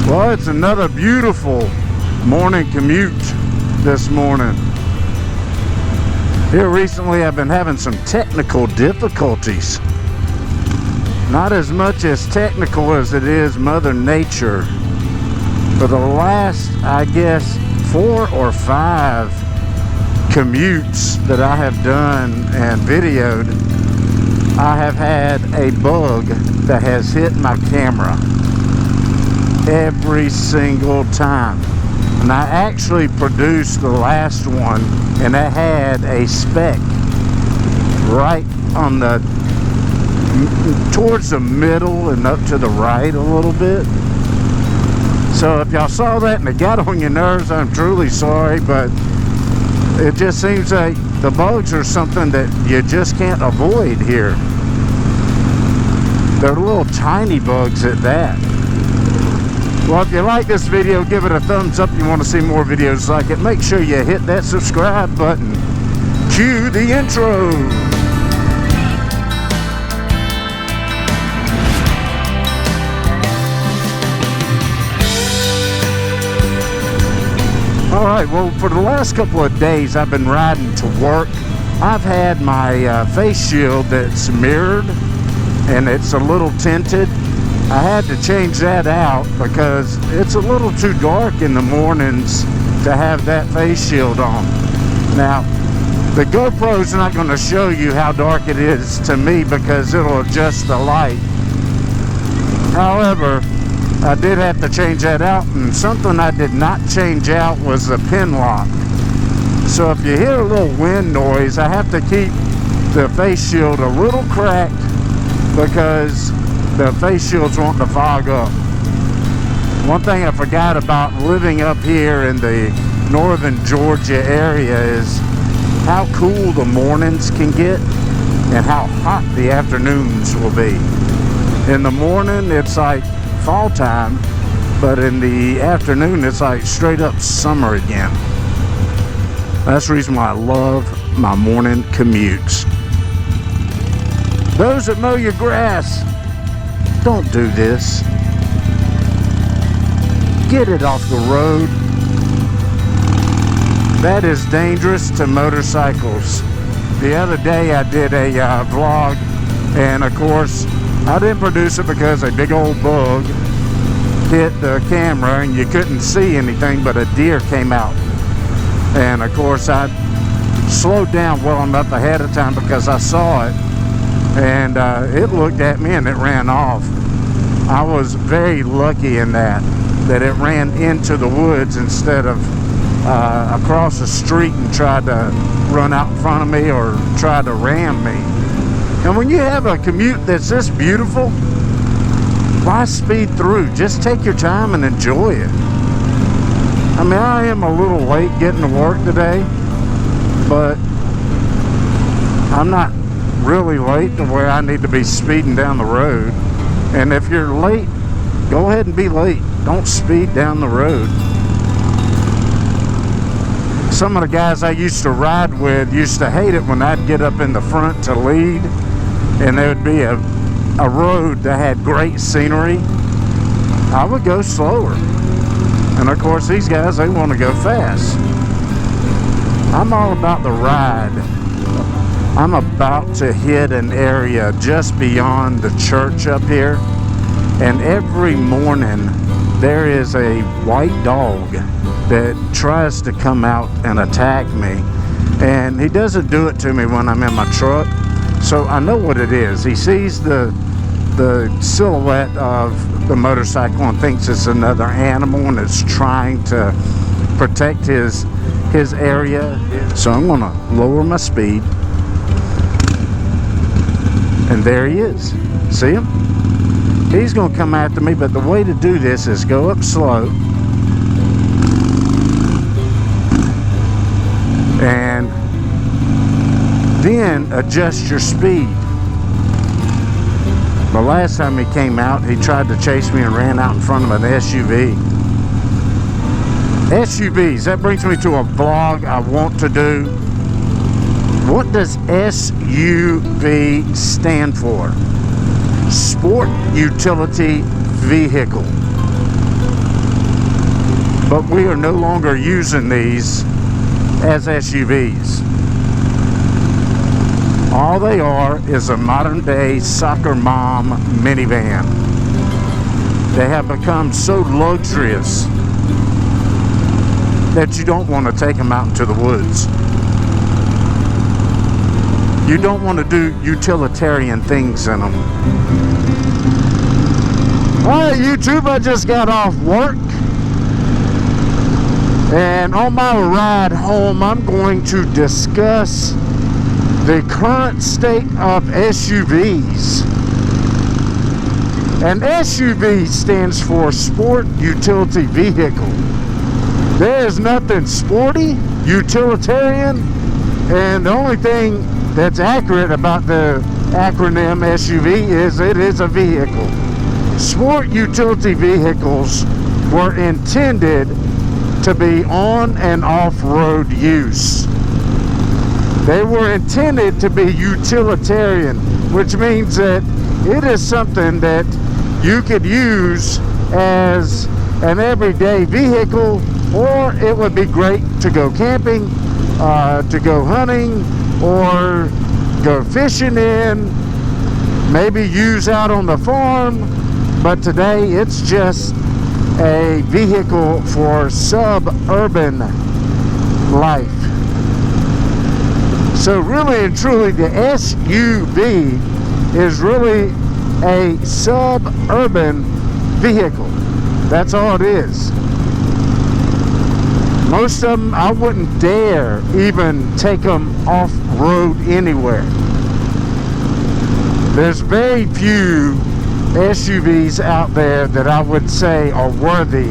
Well, it's another beautiful morning commute this morning. Here recently I've been having some technical difficulties. Not as much as technical as it is Mother Nature. For the last, I guess, 4 or 5 commutes that I have done and videoed, I have had a bug that has hit my camera every single time. And I actually produced the last one, and it had a speck right on the towards the middle and up to the right a little bit. So if y'all saw that and it got on your nerves, I'm truly sorry, but it just seems like the bugs are something that you just can't avoid here. They're little tiny bugs at that. Well, if you like this video, give it a thumbs up. If you want to see more videos like it, make sure you hit that subscribe button. Cue the intro. Alright, well, for the last couple of days I've been riding to work. I've had my face shield that's mirrored and it's a little tinted. I had to change that out because it's a little too dark in the mornings to have that face shield on. Now, the GoPro's not going to show you how dark it is to me because it'll adjust the light. However, I did have to change that out, and something I did not change out was the pin lock. So if you hear a little wind noise, I have to keep the face shield a little cracked because the face shield's wanting to fog up. One thing I forgot about living up here in the northern Georgia area is how cool the mornings can get and how hot the afternoons will be. In the morning it's like fall time, but in the afternoon it's like straight up summer again. That's the reason why I love my morning commutes. Those that mow your grass, don't do this. Get it off the road. That is dangerous to motorcycles. The other day I did a vlog, and of course I didn't produce it because a big old bug hit the camera and you couldn't see anything, but a deer came out. And of course I slowed down well enough ahead of time because I saw it, and it looked at me and it ran off. I was very lucky in that it ran into the woods instead of across the street and tried to run out in front of me or try to ram me. And when you have a commute that's this beautiful, why speed through? Just take your time and enjoy it. I mean, I am a little late getting to work today, but I'm not really late to where I need to be speeding down the road. And if you're late, go ahead and be late. Don't speed down the road. Some of the guys I used to ride with used to hate it when I'd get up in the front to lead, and there would be a road that had great scenery. I would go slower. And of course these guys, they want to go fast. I'm all about the ride. I'm about to hit an area just beyond the church up here, and every morning there is a white dog that tries to come out and attack me, and he doesn't do it to me when I'm in my truck, so I know what it is. He sees the silhouette of the motorcycle and thinks it's another animal and it's trying to protect his area. So I'm gonna lower my speed. And there he is. See him? He's going to come after me, but the way to do this is go up slow and then adjust your speed. The last time he came out, he tried to chase me and ran out in front of an SUV. SUVs, that brings me to a vlog I want to do. What does SUV stand for? Sport Utility Vehicle. but we are no longer using these as SUVs. All they are is a modern day soccer mom minivan. They have become so luxurious that you don't want to take them out into the woods. You don't want to do utilitarian things in them. Alright, YouTube, I just got off work. And on my ride home, I'm going to discuss the current state of SUVs. And SUV stands for Sport Utility Vehicle. There is nothing sporty, utilitarian, and the only thing that's accurate about the acronym SUV is it is a vehicle. Sport utility vehicles were intended to be on and off-road use. They were intended to be utilitarian, which means that it is something that you could use as an everyday vehicle, or it would be great to go camping, to go hunting, or go fishing in, maybe use out on the farm. But today it's just a vehicle for suburban life. So really and truly, the SUV is really a suburban vehicle. That's all it is. Most of them, I wouldn't dare even take them off-road anywhere. There's very few SUVs out there that I would say are worthy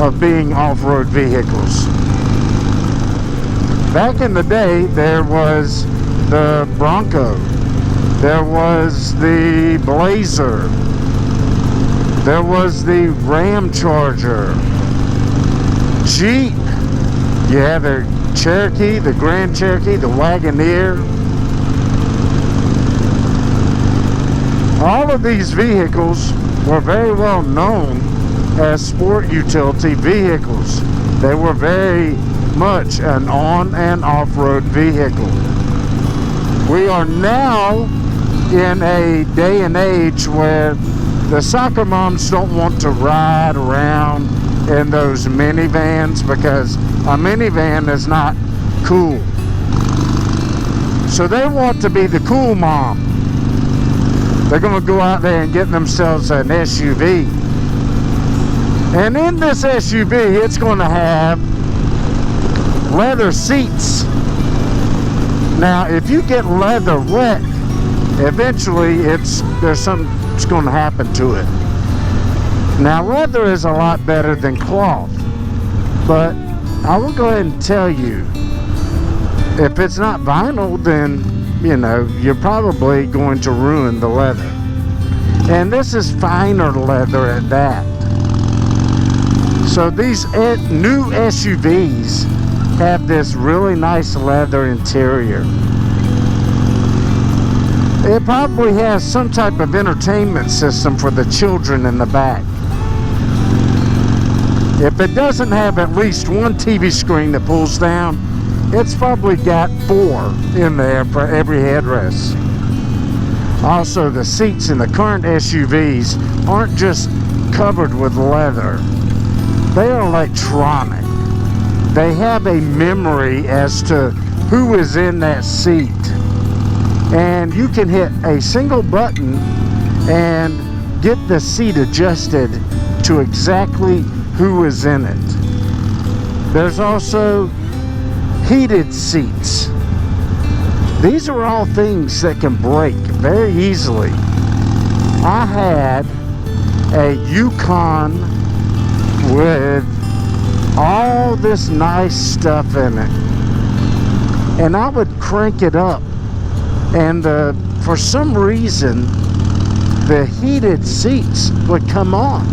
of being off-road vehicles. Back in the day, there was the Bronco, there was the Blazer, there was the Ram Charger, Jeep, you have the Cherokee, the Grand Cherokee, the Wagoneer. All of these vehicles were very well known as sport utility vehicles. They were very much an on and off-road vehicle. We are now in a day and age where the soccer moms don't want to ride around in those minivans because a minivan is not cool. So they want to be the cool mom. They're going to go out there and get themselves an SUV. And in this SUV, it's going to have leather seats. Now, if you get leather wet, eventually there's something that's going to happen to it. Now, leather is a lot better than cloth, but I will go ahead and tell you, if it's not vinyl, then, you know, you're probably going to ruin the leather. And this is finer leather at that. So these new SUVs have this really nice leather interior. It probably has some type of entertainment system for the children in the back. If it doesn't have at least one TV screen that pulls down, it's probably got 4 in there for every headrest. Also, the seats in the current SUVs aren't just covered with leather. They are electronic. They have a memory as to who is in that seat. And you can hit a single button and get the seat adjusted to exactly who is in it. There's also heated seats. These are all things that can break very easily. I had a Yukon with all this nice stuff in it, and I would crank it up, and for some reason the heated seats would come on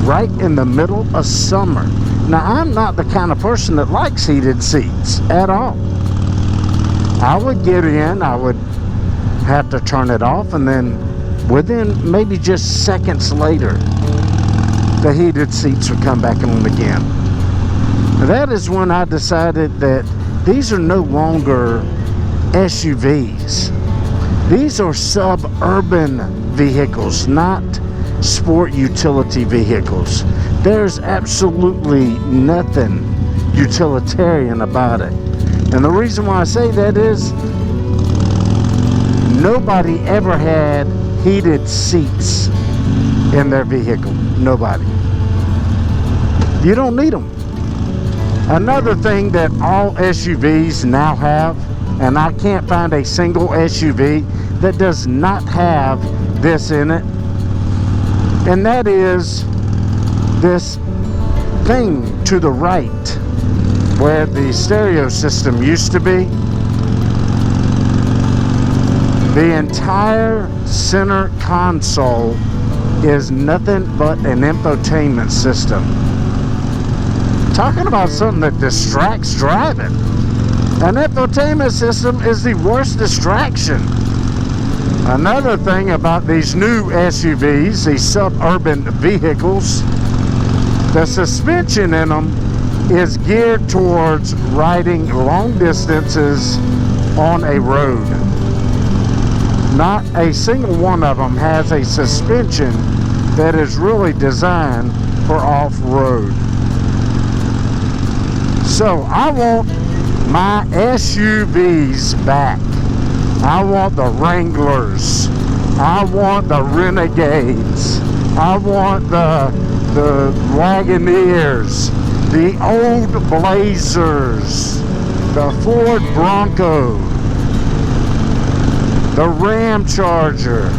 right in the middle of summer. Now, I'm not the kind of person that likes heated seats at all. I would get in, I would have to turn it off, and then within maybe just seconds later, the heated seats would come back on again. That is when I decided that these are no longer SUVs. These are suburban vehicles, not sport utility vehicles. There's absolutely nothing utilitarian about it. And the reason why I say that is nobody ever had heated seats in their vehicle. Nobody. You don't need them. Another thing that all SUVs now have, and I can't find a single SUV that does not have this in it, and that is this thing to the right where the stereo system used to be. The entire center console is nothing but an infotainment system. Talking about something that distracts driving. An infotainment system is the worst distraction. Another thing about these new SUVs, these suburban vehicles, the suspension in them is geared towards riding long distances on a road. Not a single one of them has a suspension that is really designed for off-road. So I want my SUVs back. I want the Wranglers. I want the Renegades. I want the Wagoneers, the old Blazers, the Ford Bronco, the Ram Charger.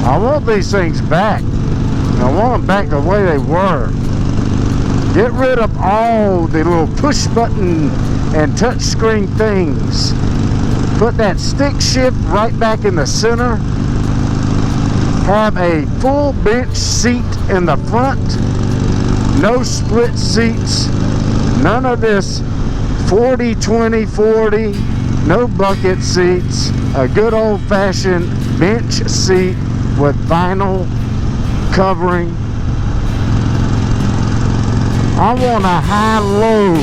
I want these things back. I want them back the way they were. Get rid of all the little push button and touch screen things. Put that stick shift right back in the center. Have a full bench seat in the front. No split seats. None of this 40-20-40. No bucket seats. A good old-fashioned bench seat with vinyl covering. I want a high-low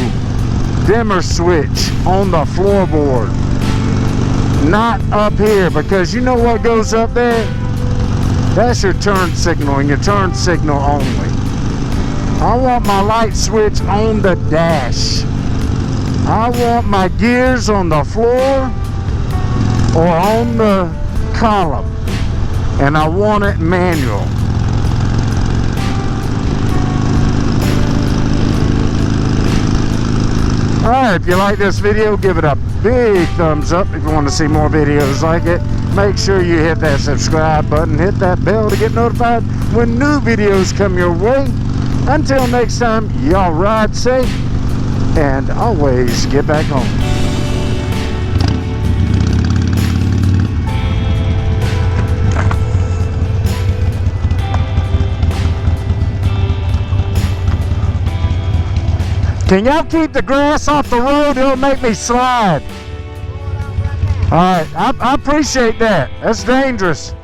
dimmer switch on the floorboard. Not up here, because you know what goes up there? That's your turn signal, and your turn signal only. I want my light switch on the dash. I want my gears on the floor or on the column, and I want it manual. Alright, if you like this video, give it a big thumbs up. If you want to see more videos like it, make sure you hit that subscribe button, hit that bell to get notified when new videos come your way. Until next time, y'all ride safe and always get back home. Can y'all keep the grass off the road? It'll make me slide. All right, I appreciate that. That's dangerous.